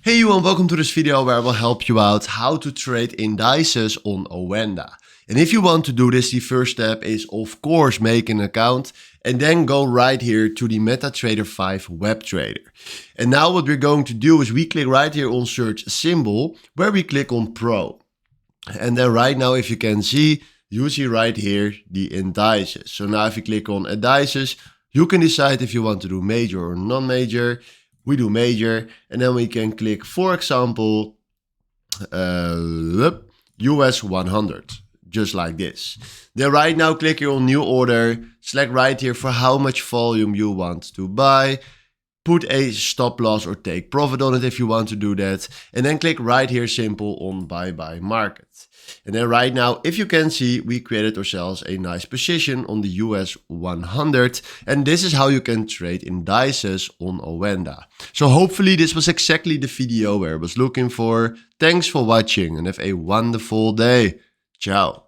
Hey you and welcome to this video where I will help you out how to trade indices on Oanda. And if you want to do this, the first step is of course make an account and then go right here to the MetaTrader 5 web trader. And now what we're going to do is we click right here on search symbol where we click on Pro. And then right now if you can see, you see right here the indices. So now if you click on indices, you can decide if you want to do major or non-major. We do major and then we can click, for example, US 100, just like this. Then right now click here on new order, select right here for how much volume you want to buy, put a stop loss or take profit on it if you want to do that, and then click right here simple on buy market. And then right now, if you can see, we created ourselves a nice position on the US 100. And this is how you can trade indices on Oanda. So hopefully this was exactly the video where I was looking for. Thanks for watching and have a wonderful day. Ciao.